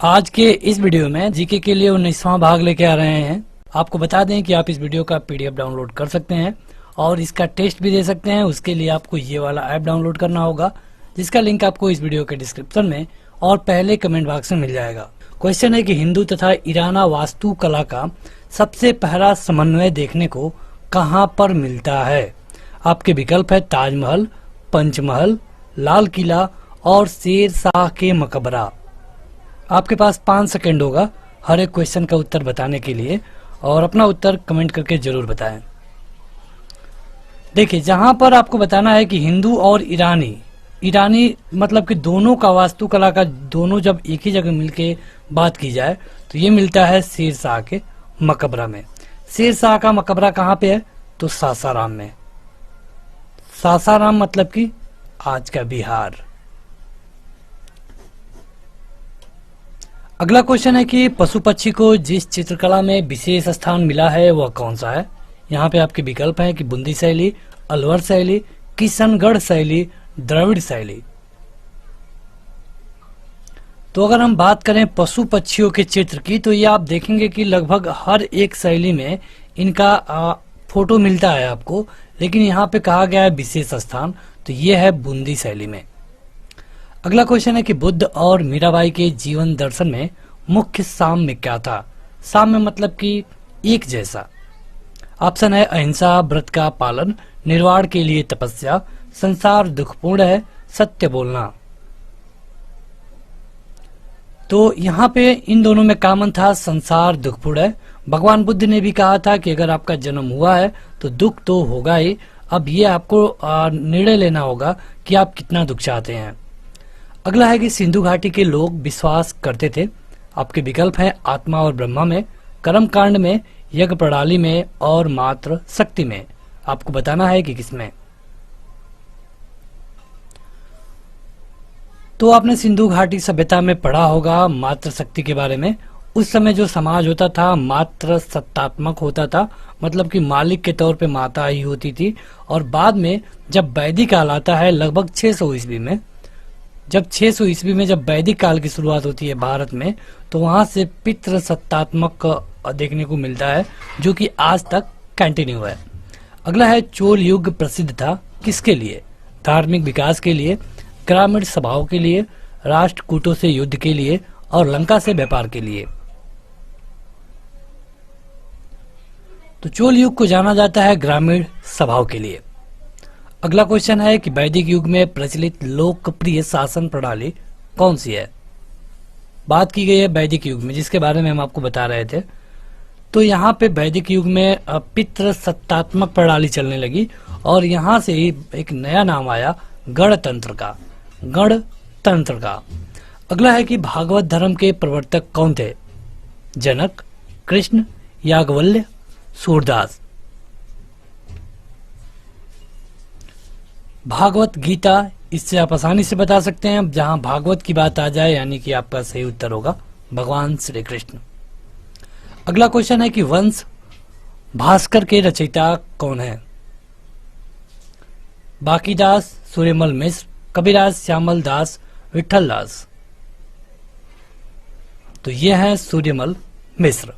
आज के इस वीडियो में जीके के लिए 19वां भाग लेके आ रहे हैं। आपको बता दें कि आप इस वीडियो का पीडीएफ डाउनलोड कर सकते हैं और इसका टेस्ट भी दे सकते हैं। उसके लिए आपको ये वाला ऐप डाउनलोड करना होगा, जिसका लिंक आपको इस वीडियो के डिस्क्रिप्शन में और पहले कमेंट बॉक्स में मिल जाएगा। क्वेश्चन है कि हिंदू तथा ईराना वास्तुकला का सबसे पहला समन्वय देखने को कहाँ पर मिलता है? आपके विकल्प है ताजमहल, पंचमहल, लाल किला और शेर शाह के मकबरा। आपके पास 5 सेकंड होगा हर एक क्वेश्चन का उत्तर बताने के लिए और अपना उत्तर कमेंट करके जरूर बताएं। देखिए, जहां पर आपको बताना है कि हिंदू और ईरानी मतलब कि दोनों का वास्तुकला का दोनों जब एक ही जगह मिलके बात की जाए तो ये मिलता है शेर शाह के मकबरा में। शेर शाह का मकबरा कहाँ पे है? तो सासाराम में। सासाराम मतलब कि आज का बिहार। अगला क्वेश्चन है कि पशु पक्षी को जिस चित्रकला में विशेष स्थान मिला है वह कौन सा है? यहाँ पे आपके विकल्प है कि बूंदी शैली, अलवर शैली, किशनगढ़ शैली, द्रविड़ शैली। तो अगर हम बात करें पशु पक्षियों के चित्र की तो ये आप देखेंगे कि लगभग हर एक शैली में इनका फोटो मिलता है आपको, लेकिन यहाँ पे कहा गया है विशेष स्थान, तो ये है बूंदी शैली में। अगला क्वेश्चन है कि बुद्ध और मीराबाई के जीवन दर्शन में मुख्य साम्य क्या था? साम्य मतलब कि एक जैसा। ऑप्शन है अहिंसा, व्रत का पालन, निर्वाण के लिए तपस्या, संसार दुखपूर्ण है, सत्य बोलना। तो यहाँ पे इन दोनों में कॉमन था संसार दुखपूर्ण है। भगवान बुद्ध ने भी कहा था कि अगर आपका जन्म हुआ है तो दुख तो होगा ही। अब ये आपको निर्णय लेना होगा कि आप कितना दुख चाहते हैं। अगला है कि सिंधु घाटी के लोग विश्वास करते थे। आपके विकल्प है आत्मा और ब्रह्मा में, कर्म कांड में, यज्ञ प्रणाली में और मात्र शक्ति में। आपको बताना है कि किसमें। तो आपने सिंधु घाटी सभ्यता में पढ़ा होगा मात्र शक्ति के बारे में। उस समय जो समाज होता था मात्र सत्तात्मक होता था, मतलब कि मालिक के तौर पे माता ही होती थी। और बाद में जब वैदिक काल आता है लगभग 600 ईस्वी में, जब 600 ईस्वी में जब वैदिक काल की शुरुआत होती है भारत में, तो वहां से पितृ सत्तात्मक देखने को मिलता है, जो कि आज तक कंटिन्यू है। अगला है चोल युग प्रसिद्ध था किसके लिए? धार्मिक विकास के लिए, ग्रामीण सभाओं के लिए, राष्ट्रकूटों से युद्ध के लिए और लंका से व्यापार के लिए। तो चोल युग को जाना जाता है ग्रामीण सभाओं के लिए। अगला क्वेश्चन है कि वैदिक युग में प्रचलित लोकप्रिय शासन प्रणाली कौन सी है? बात की गई है वैदिक युग में, जिसके बारे में हम आपको बता रहे थे। तो यहाँ पे वैदिक युग में पितृ सत्तात्मक प्रणाली चलने लगी और यहाँ से ही एक नया नाम आया गणतंत्र का। गणतंत्र का। अगला है कि भागवत धर्म के प्रवर्तक कौन थे? जनक, कृष्ण, याज्ञवल्क्य, सूरदास। भागवत गीता, इससे आप आसानी से बता सकते हैं। जहां भागवत की बात आ जाए यानी कि आपका सही उत्तर होगा भगवान श्री कृष्ण। अगला क्वेश्चन है कि वंश भास्कर के रचयिता कौन है? बांकीदास, सूर्यमल मिश्र, कबीरदास, श्यामल दास, विठल दास। तो ये है सूर्यमल मिश्र।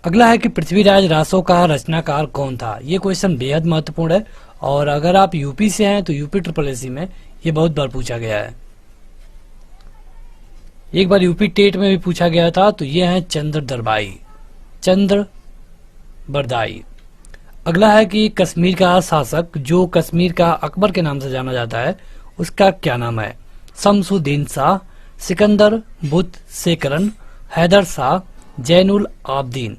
अगला है कि पृथ्वीराज रासो का रचनाकार कौन था? ये क्वेश्चन बेहद महत्वपूर्ण है और अगर आप यूपी से हैं तो यूपी SSSC में ये बहुत बार पूछा गया है। एक बार यूपी टेट में भी पूछा गया था। तो ये है चंद्र बरदाई। अगला है कि कश्मीर का शासक जो कश्मीर का अकबर के नाम से जाना जाता है उसका क्या नाम है? शमसुद्दीन शाह, सिकंदर बुत सेकरन, हैदर शाह, जैनुल आबदीन।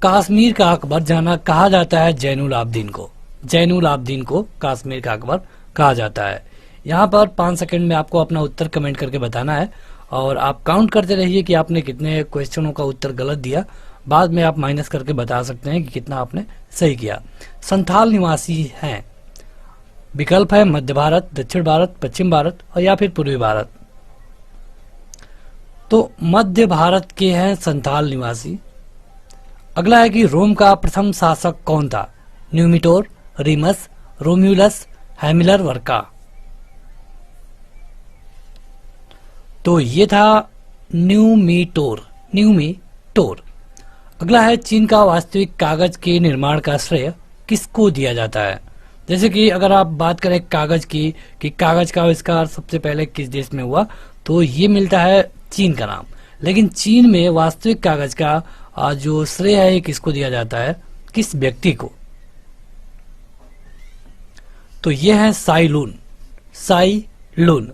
कश्मीर का अकबर कहा जाता है जैनुल आबदीन को। जैनुल आबदीन को कश्मीर का अकबर कहा जाता है। यहाँ पर 5 सेकंड में आपको अपना उत्तर कमेंट करके बताना है और आप काउंट करते रहिए कि आपने कितने क्वेश्चनों का उत्तर गलत दिया। बाद में आप माइनस करके बता सकते हैं कि कितना आपने सही किया। संथाल निवासी हैं। विकल्प है मध्य भारत, दक्षिण भारत, पश्चिम भारत और या फिर पूर्वी भारत। तो मध्य भारत के हैं संथाल निवासी। अगला है कि रोम का प्रथम शासक कौन था? न्यूमिटोर, रीमस, रोम्यूलस, हैमिलर वर्का। तो ये था न्यूमीटोर। अगला है चीन का वास्तविक कागज के निर्माण का श्रेय किसको दिया जाता है। जैसे कि अगर आप बात करें कागज की कि कागज का आविष्कार सबसे पहले किस देश में हुआ, तो ये मिलता है चीन का नाम। लेकिन चीन में वास्तविक कागज का जो श्रेय है किसको दिया जाता है, किस व्यक्ति को, तो ये है साई लुन।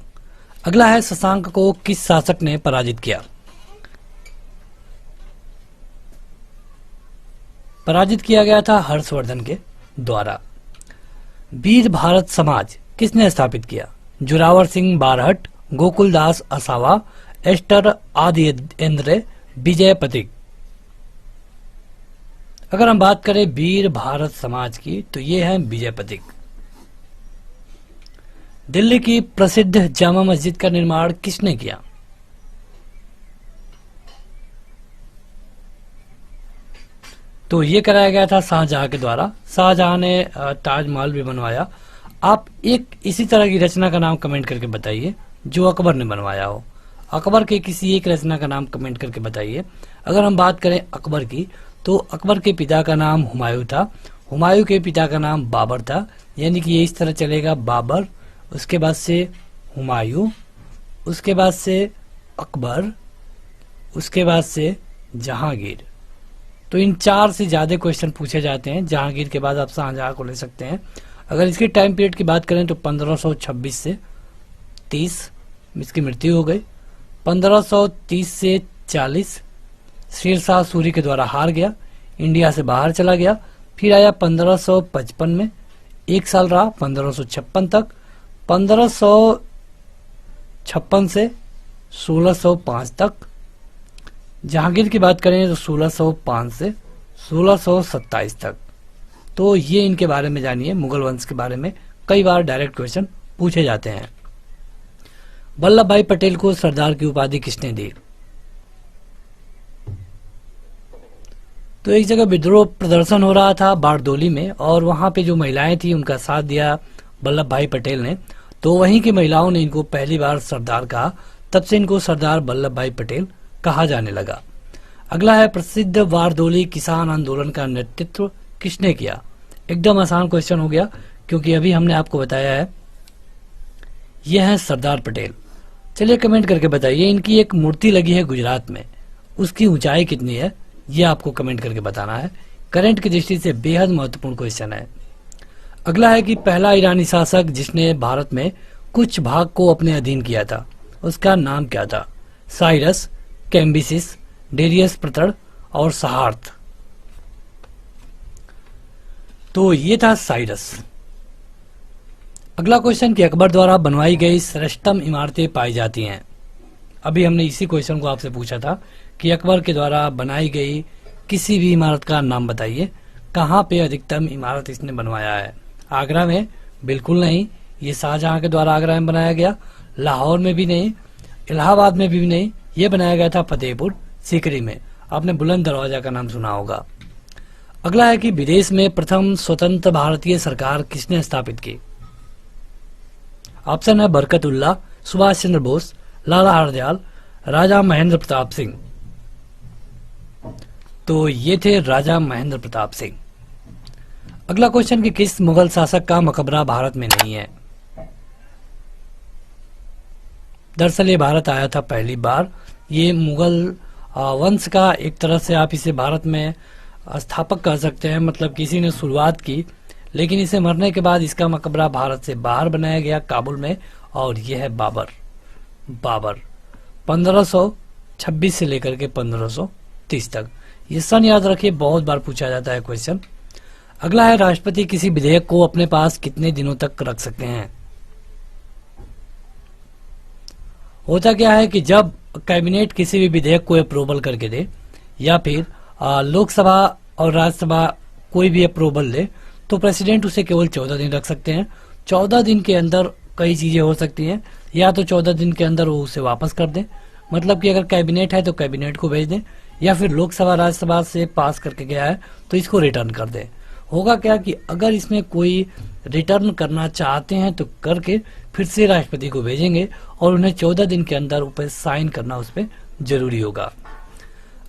अगला है शशांक को किस शासक ने पराजित किया। पराजित किया गया था हर्षवर्धन के द्वारा। वीर भारत समाज किसने स्थापित किया। जोरावर सिंह बारहट, गोकुलदास असावा, एस्टर आदिएंद्र, विजय पथिक। अगर हम बात करें वीर भारत समाज की तो ये है विजय पथिक। दिल्ली की प्रसिद्ध जामा मस्जिद का निर्माण किसने किया। तो ये कराया गया था शाहजहां के द्वारा। शाहजहां ने ताजमहल भी बनवाया। आप एक इसी तरह की रचना का नाम कमेंट करके बताइए जो अकबर ने बनवाया हो। अकबर के किसी एक रचना का नाम कमेंट करके बताइए। अगर हम बात करें अकबर की तो अकबर के पिता का नाम हुमायूं था। हुमायूं के पिता का नाम बाबर था, यानी कि ये इस तरह चलेगा बाबर, उसके बाद से हुमायूं, उसके बाद से अकबर, उसके बाद से जहांगीर। तो इन 4 से ज्यादा क्वेश्चन पूछे जाते हैं। जहांगीर के बाद आप शाहजहां को ले सकते हैं। अगर इसके टाइम पीरियड की बात करें तो 1526 से 30 इसकी मृत्यु हो गई। 1530 से 40 शेरशाह सूरी के द्वारा हार गया, इंडिया से बाहर चला गया। फिर आया 1555 में, 1 साल रहा 1556 तक। 1556 से 1605 तक। जहांगीर की बात करें तो 1605 से 1627 तक। तो ये इनके बारे में जानिए। मुगल वंश के बारे में कई बार डायरेक्ट क्वेश्चन पूछे जाते हैं। वल्लभ भाई पटेल को सरदार की उपाधि किसने दी। तो एक जगह विद्रोह प्रदर्शन हो रहा था बारडोली में, और वहां पे जो महिलाएं थी उनका साथ दिया वल्लभ भाई पटेल ने। तो वहीं की महिलाओं ने इनको पहली बार सरदार कहा, तब से इनको सरदार वल्लभ भाई पटेल कहा जाने लगा। अगला है प्रसिद्ध बारडोली किसान आंदोलन का नेतृत्व किसने किया। एकदम आसान क्वेश्चन हो गया क्योंकि अभी हमने आपको बताया है। यह है सरदार पटेल। चलिए कमेंट करके बताइए, इनकी एक मूर्ति लगी है गुजरात में, उसकी ऊंचाई कितनी है, यह आपको कमेंट करके बताना है। करंट की दृष्टि से बेहद महत्वपूर्ण क्वेश्चन है। अगला है कि पहला ईरानी शासक जिसने भारत में कुछ भाग को अपने अधीन किया था, उसका नाम क्या था। साइरस, कैम्बिसिस, डेरियस प्रथम और सहार्थ। तो ये था साइरस। अगला क्वेश्चन कि अकबर द्वारा बनवाई गई श्रेष्ठतम इमारतें पाई जाती हैं। अभी हमने इसी क्वेश्चन को आपसे पूछा था कि अकबर के द्वारा बनाई गई किसी भी इमारत का नाम बताइए। कहाँ पे अधिकतम इमारत इसने बनवाया है। आगरा में बिल्कुल नहीं, ये शाहजहां के द्वारा आगरा में बनाया गया। लाहौर में भी नहीं, इलाहाबाद में भी नहीं, ये बनाया गया था फतेहपुर सीकरी में। आपने बुलंद दरवाजा का नाम सुना होगा। अगला है कि विदेश में प्रथम स्वतंत्र भारतीय सरकार किसने स्थापित की। ऑप्शन है बरकतुल्ला, सुभाष चंद्र बोस, लाला हरदयाल, राजा महेंद्र प्रताप सिंह। तो ये थे राजा महेंद्र प्रताप सिंह। अगला क्वेश्चन कि किस मुगल शासक का मकबरा भारत में नहीं है। दरअसल ये भारत आया था पहली बार। ये मुगल वंश का एक तरह से आप इसे भारत में स्थापक कह सकते हैं, मतलब किसी ने शुरुआत की, लेकिन इसे मरने के बाद इसका मकबरा भारत से बाहर बनाया गया काबुल में, और यह है बाबर। 1526 से लेकर के 1530 तक। ये सन याद रखिए, बहुत बार पूछा जाता है क्वेश्चन। अगला है राष्ट्रपति किसी विधेयक को अपने पास कितने दिनों तक रख सकते हैं। होता क्या है कि जब कैबिनेट किसी भी विधेयक को अप्रूवल करके दे, या फिर लोकसभा और राज्यसभा कोई भी अप्रूवल ले, तो प्रेसिडेंट उसे केवल 14 दिन रख सकते हैं। 14 दिन के अंदर कई चीजें हो सकती हैं, या तो 14 दिन के अंदर वो उसे वापस कर दें, मतलब कि अगर कैबिनेट है तो कैबिनेट को भेज दें, या फिर लोकसभा राज्यसभा से पास करके गया है तो इसको रिटर्न कर दें। होगा क्या कि अगर इसमें कोई रिटर्न करना चाहते हैं तो करके फिर से राष्ट्रपति को भेजेंगे और उन्हें 14 दिन के अंदर ऊपर साइन करना उस पर जरूरी होगा।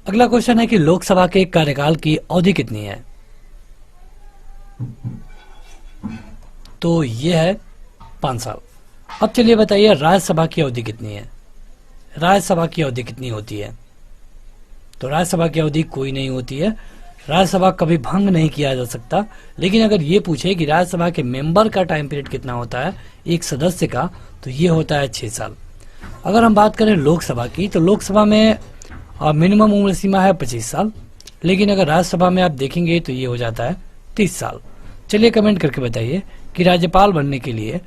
अगला क्वेश्चन है कि लोकसभा के कार्यकाल की अवधि कितनी है? तो ये है 5 साल। अब चलिए बताइए राज्यसभा की अवधि कितनी है? राज्यसभा की अवधि कितनी होती है? तो राज्यसभा की अवधि कोई नहीं होती है। राज्यसभा कभी भंग नहीं किया जा सकता। लेकिन अगर ये पूछे कि राज्यसभा के मेंबर का टाइम पीरियड कितना होता है, एक सदस्य का, तो ये होता है 6 साल। अगर हम बात करें लोकसभा की, तो लोकसभा में मिनिमम उम्र सीमा है 25 साल, लेकिन अगर राज्यसभा में आप देखेंगे तो ये हो जाता है 30 साल। चलिए कमेंट करके बताइए कि राज्यपाल बनने के लिए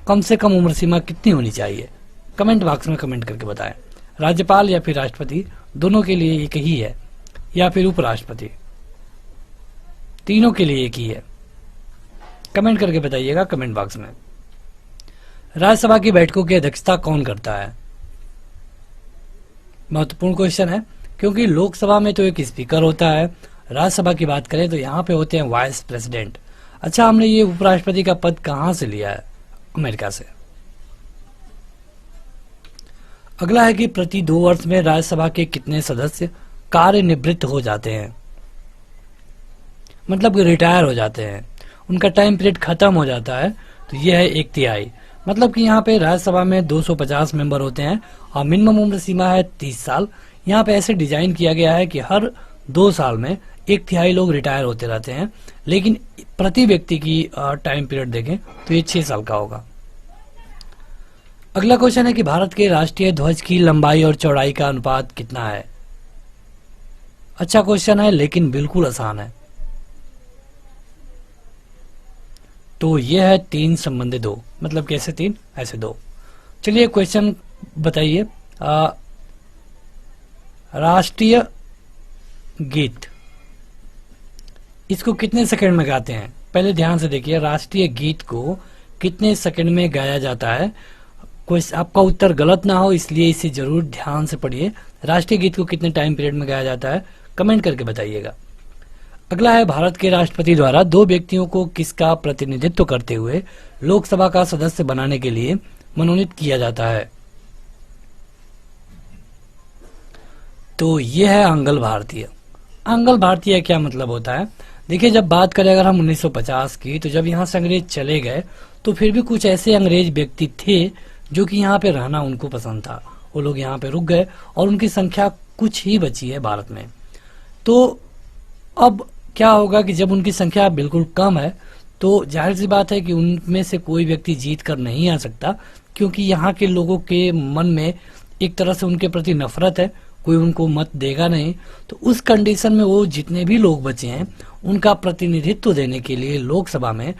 कम से कम उम्र सीमा कितनी होनी चाहिए? कमेंट बॉक्स में कमेंट करके बताएं। राज्यपाल या फिर राष्ट्रपति दोनों के लिए एक ही है, या फिर उपराष्ट्रपति, तीनों के लिए एक ही है? कमेंट करके बताइएगा कमेंट बॉक्स में। राज्यसभा की बैठकों की अध्यक्षता कौन करता है? महत्वपूर्ण क्वेश्चन है, क्योंकि लोकसभा में तो एक स्पीकर होता है, राज्यसभा की बात करें तो यहाँ पे होते हैं वाइस प्रेसिडेंट। अच्छा, हमने ये उपराष्ट्रपति का पद कहां से लिया है? अमेरिका से। अगला है कि प्रति 2 वर्ष में राज्यसभा के कितने सदस्य कार्यनिवृत्त हो जाते हैं? मतलब कि रिटायर हो जाते हैं, उनका टाइम पीरियड खत्म हो जाता है। तो यह है 1/3। मतलब कि यहाँ पे राज्यसभा में 250 मेंबर होते हैं और मिनिमम उम्र सीमा है 30 साल। यहाँ पे ऐसे डिजाइन किया गया है कि हर 2 साल में 1/3 लोग रिटायर होते रहते हैं, लेकिन प्रति व्यक्ति की टाइम पीरियड देखें तो ये 6 साल का होगा। अगला क्वेश्चन है कि भारत के राष्ट्रीय ध्वज की लंबाई और चौड़ाई का अनुपात कितना है? अच्छा क्वेश्चन है, लेकिन बिल्कुल आसान है। तो यह है 3/2। मतलब कैसे 3? ऐसे 2। चलिए क्वेश्चन बताइए, राष्ट्रीय गीत इसको कितने सेकंड में गाते हैं? पहले ध्यान से देखिए, राष्ट्रीय गीत को कितने सेकंड में गाया जाता है? कोई आपका उत्तर गलत ना हो, इसलिए इसे जरूर ध्यान से पढ़िए। राष्ट्रीय गीत को कितने टाइम पीरियड में गाया जाता है? कमेंट करके बताइएगा। अगला है, भारत के राष्ट्रपति द्वारा 2 व्यक्तियों को किसका प्रतिनिधित्व करते हुए लोकसभा का सदस्य बनाने के लिए मनोनीत किया जाता है? तो यह है अंगल भारतीय। अंगल भारतीय क्या मतलब होता है? देखिए, जब बात करें अगर हम 1950 की, तो जब यहाँ से अंग्रेज चले गए तो फिर भी कुछ ऐसे अंग्रेज व्यक्ति थे जो कि यहाँ पे रहना उनको पसंद था। वो लोग यहाँ पे रुक गए और उनकी संख्या कुछ ही बची है भारत में। तो अब क्या होगा कि जब उनकी संख्या बिल्कुल कम है, तो जाहिर सी बात है कि उनमें से कोई व्यक्ति जीत कर नहीं आ सकता, क्योंकि यहाँ के लोगों के मन में एक तरह से उनके प्रति नफरत है, कोई उनको मत देगा नहीं। तो उस कंडीशन में वो जितने भी लोग बचे हैं उनका प्रतिनिधित्व देने के लिए लोकसभा में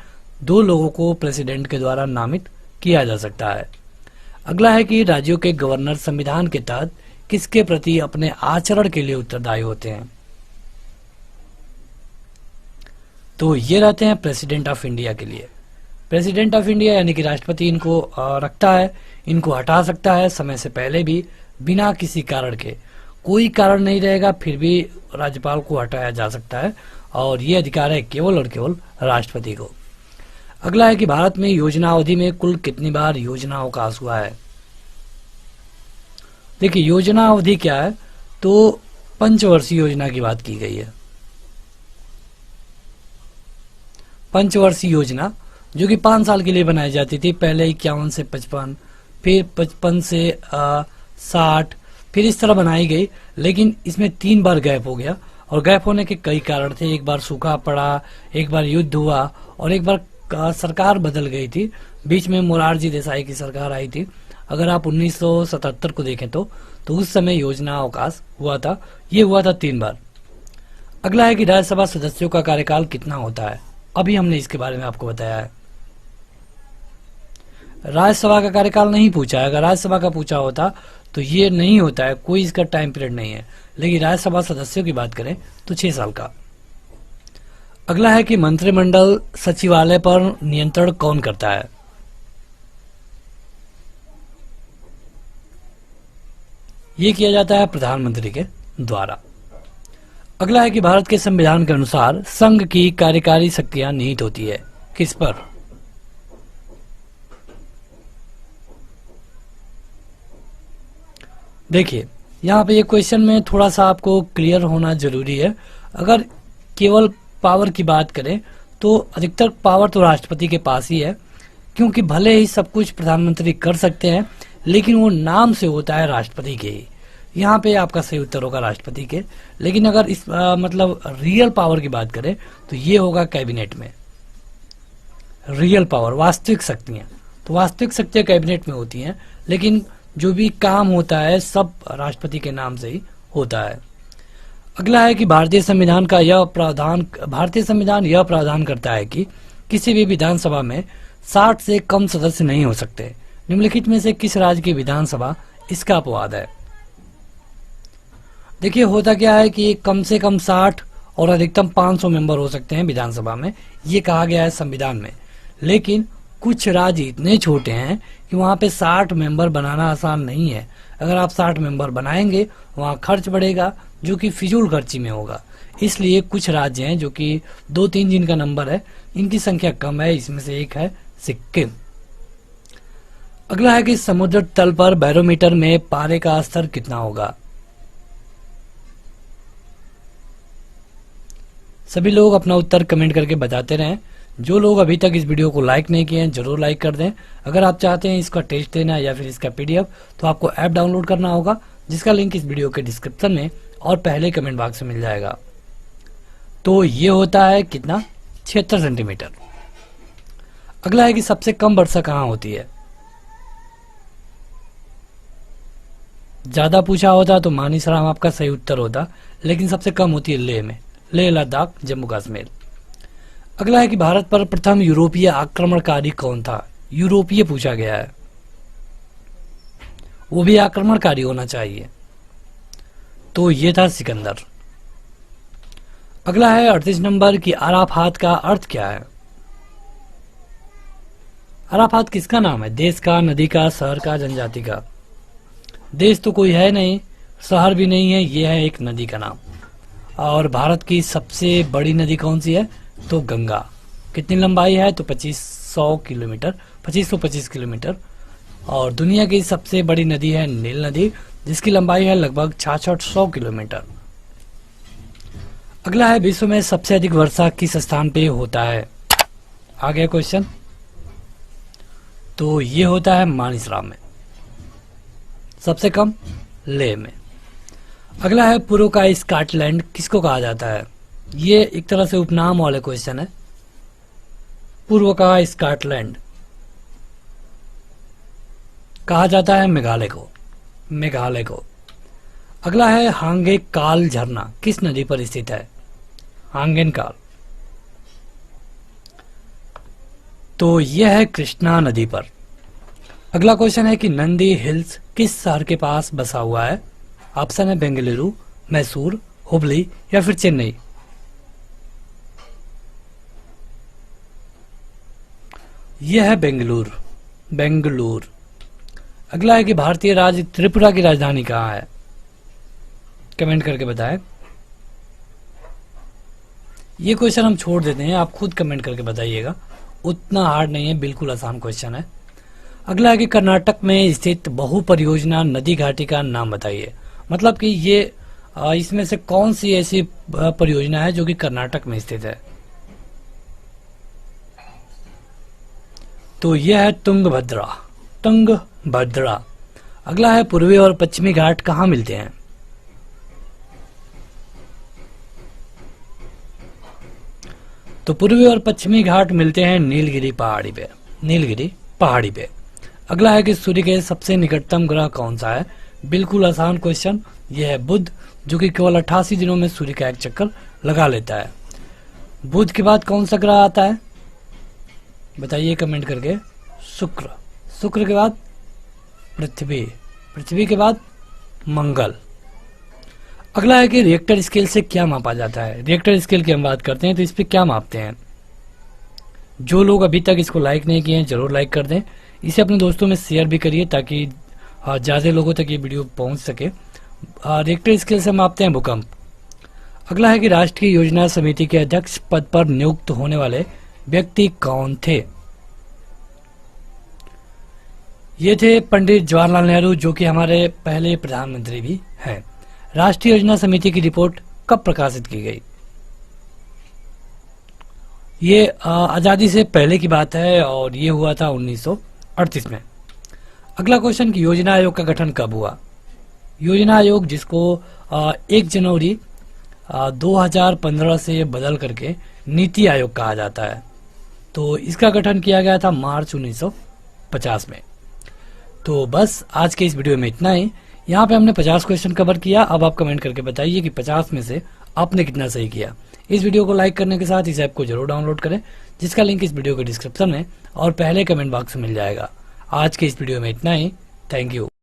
2 लोगों को प्रेसिडेंट के द्वारा नामित किया जा सकता है। अगला है कि राज्यों के गवर्नर संविधान के तहत किसके प्रति अपने आचरण के लिए उत्तरदायी होते हैं? तो ये रहते हैं प्रेसिडेंट ऑफ इंडिया के लिए। प्रेसिडेंट ऑफ इंडिया यानी कि राष्ट्रपति इनको रखता है, इनको हटा सकता है समय से पहले भी, बिना किसी कारण के। कोई कारण नहीं रहेगा फिर भी राज्यपाल को हटाया जा सकता है, और ये अधिकार है केवल और केवल राष्ट्रपति को। अगला है कि भारत में योजना अवधि में कुल कितनी बार योजना अवकाश हुआ है? देखिए, योजना अवधि क्या है? तो पंचवर्षीय योजना की बात की गई है। पंचवर्षीय योजना जो कि 5 साल के लिए बनाई जाती थी। पहले 51 से 55, फिर 55 से 60, फिर इस तरह बनाई गई। लेकिन इसमें 3 बार गैप हो गया, और गैप होने के कई कारण थे। एक बार सूखा पड़ा, एक बार युद्ध हुआ, और एक बार सरकार बदल गई थी। बीच में मोरारजी देसाई की सरकार आई थी। अगर आप 1977 को देखें तो उस समय योजना अवकाश हुआ था। ये हुआ था 3 बार। अगला है कि राज्यसभा सदस्यों का कार्यकाल कितना होता है? अभी हमने इसके बारे में आपको बताया है। राज्यसभा का कार्यकाल नहीं पूछा है। अगर राज्यसभा का पूछा होता तो ये नहीं होता है, कोई इसका टाइम पीरियड नहीं है। लेकिन राज्यसभा सदस्यों की बात करें तो 6 साल का। अगला है कि मंत्रिमंडल सचिवालय पर नियंत्रण कौन करता है? ये किया जाता है प्रधानमंत्री के द्वारा। अगला है कि भारत के संविधान के अनुसार संघ की कार्यकारी शक्तियां निहित होती है, किस पर? देखिए, यहाँ पे ये क्वेश्चन में थोड़ा सा आपको क्लियर होना जरूरी है। अगर केवल पावर की बात करें तो अधिकतर पावर तो राष्ट्रपति के पास ही है, क्योंकि भले ही सब कुछ प्रधानमंत्री कर सकते हैं लेकिन वो नाम से होता है राष्ट्रपति के ही। यहाँ पे आपका सही उत्तर होगा राष्ट्रपति के। लेकिन अगर इस मतलब रियल पावर की बात करें तो ये होगा कैबिनेट में। रियल पावर, वास्तविक शक्तियां, तो वास्तविक शक्तियां कैबिनेट में होती हैं, लेकिन जो भी काम होता है सब राष्ट्रपति के नाम से ही होता है। अगला है कि भारतीय संविधान यह प्रावधान करता है कि किसी भी विधानसभा में 60 से कम सदस्य नहीं हो सकते। निम्नलिखित में से किस राज्य की विधानसभा इसका अपवाद है? देखिए, होता क्या है कि कम से कम 60 और अधिकतम 500 मेंबर हो सकते हैं विधानसभा में, ये कहा गया है संविधान में। लेकिन कुछ राज्य इतने छोटे हैं कि वहां पे 60 मेंबर बनाना आसान नहीं है। अगर आप 60 मेंबर बनाएंगे वहां खर्च बढ़ेगा, जो कि फिजूल खर्ची में होगा। इसलिए कुछ राज्य हैं जो कि 2-3 जिनका नंबर है, इनकी संख्या कम है। इसमें से एक है सिक्किम। अगला है कि समुद्र तल पर बैरोमीटर में पारे का स्तर कितना होगा? सभी लोग अपना उत्तर कमेंट करके बताते रहें। जो लोग अभी तक इस वीडियो को लाइक नहीं किए हैं जरूर लाइक कर दें। अगर आप चाहते हैं इसका टेस्ट देना या फिर इसका पीडीएफ तो आपको ऐप डाउनलोड करना होगा, जिसका लिंक इस वीडियो के डिस्क्रिप्शन में और पहले कमेंट बॉक्स में मिल जाएगा। तो ये होता है कितना? 76 सेंटीमीटर। अगला है कि सबसे कम वर्षा कहाँ होती है? ज्यादा पूछा होता तो मानिसराम आपका सही उत्तर होता, लेकिन सबसे कम होती है लेह में। लेह लद्दाख, जम्मू कश्मीर। अगला है कि भारत पर प्रथम यूरोपीय आक्रमणकारी कौन था? यूरोपीय पूछा गया है, वो भी आक्रमणकारी होना चाहिए। तो ये था सिकंदर। अगला है 38 नंबर की अराफात का अर्थ क्या है? अराफात किसका नाम है? देश का, नदी का, शहर का, जनजाति का? देश तो कोई है नहीं, शहर भी नहीं है, ये है एक नदी का नाम। और भारत की सबसे बड़ी नदी कौन सी है? तो गंगा। कितनी लंबाई है? तो 2525 किलोमीटर। और दुनिया की सबसे बड़ी नदी है नील नदी, जिसकी लंबाई है लगभग 6600 किलोमीटर। अगला है विश्व में सबसे अधिक वर्षा किस स्थान पे होता है? आ गया क्वेश्चन। तो ये होता है मानिसराम में। सबसे कम लेह में। अगला है पूर्व का स्कॉटलैंड किसको कहा जाता है? ये एक तरह से उपनाम वाले क्वेश्चन है। पूर्व का स्कॉटलैंड कहा जाता है मेघालय को। अगला है हांगे काल झरना किस नदी पर स्थित है? हांगेन काल। तो यह है कृष्णा नदी पर। अगला क्वेश्चन है कि नंदी हिल्स किस शहर के पास बसा हुआ है? ऑप्शन है बेंगलुरु, मैसूर, हुबली या फिर चेन्नई। यह है बेंगलुरु। अगला है कि भारतीय राज्य त्रिपुरा की राजधानी कहाँ है? कमेंट करके बताएं। ये क्वेश्चन हम छोड़ देते हैं, आप खुद कमेंट करके बताइएगा, उतना हार्ड नहीं है, बिल्कुल आसान क्वेश्चन है। अगला है कि कर्नाटक में स्थित बहु परियोजना नदी घाटी का नाम बताइए। मतलब कि ये इसमें से कौन सी ऐसी परियोजना है जो कि कर्नाटक में स्थित है? तो यह है तुंगभद्रा। अगला है पूर्वी और पश्चिमी घाट कहाँ मिलते हैं? तो पूर्वी और पश्चिमी घाट मिलते हैं नीलगिरी पहाड़ी पे। अगला है कि सूर्य के सबसे निकटतम ग्रह कौन सा है? बिल्कुल आसान क्वेश्चन, यह है बुध, जो कि केवल 88 दिनों में सूर्य का एक चक्कर लगा लेता है। बुध के बाद कौन सा ग्रह आता है बताइए कमेंट करके। शुक्र के बाद पृथ्वी के बाद मंगल। अगला है कि रिएक्टर स्केल से क्या मापा जाता है? रिएक्टर स्केल की हम बात करते हैं तो इस पे क्या मापते हैं? जो लोग अभी तक इसको लाइक नहीं किए हैं जरूर लाइक कर दें। इसे अपने दोस्तों में शेयर भी करिए ताकि ज्यादा लोगों तक ये वीडियो पहुंच सके। रिएक्टर स्केल से मापते हैं भूकंप। अगला है कि राष्ट्रीय योजना समिति के अध्यक्ष पद पर नियुक्त होने वाले व्यक्ति कौन थे? ये थे पंडित जवाहरलाल नेहरू, जो कि हमारे पहले प्रधानमंत्री भी हैं। राष्ट्रीय योजना समिति की रिपोर्ट कब प्रकाशित की गई? ये आजादी से पहले की बात है और ये हुआ था 1938 में। अगला क्वेश्चन कि योजना आयोग का गठन कब हुआ? योजना आयोग, जिसको 1 जनवरी 2015 से बदल करके नीति आयोग कहा जाता है, तो इसका गठन किया गया था मार्च 1950 में। तो बस आज के इस वीडियो में इतना ही। यहाँ पे हमने 50 क्वेश्चन कवर किया। अब आप कमेंट करके बताइए कि 50 में से आपने कितना सही किया। इस वीडियो को लाइक करने के साथ इस ऐप को जरूर डाउनलोड करें, जिसका लिंक इस वीडियो के डिस्क्रिप्शन में और पहले कमेंट बॉक्स में मिल जाएगा। आज के इस वीडियो में इतना ही। Thank you.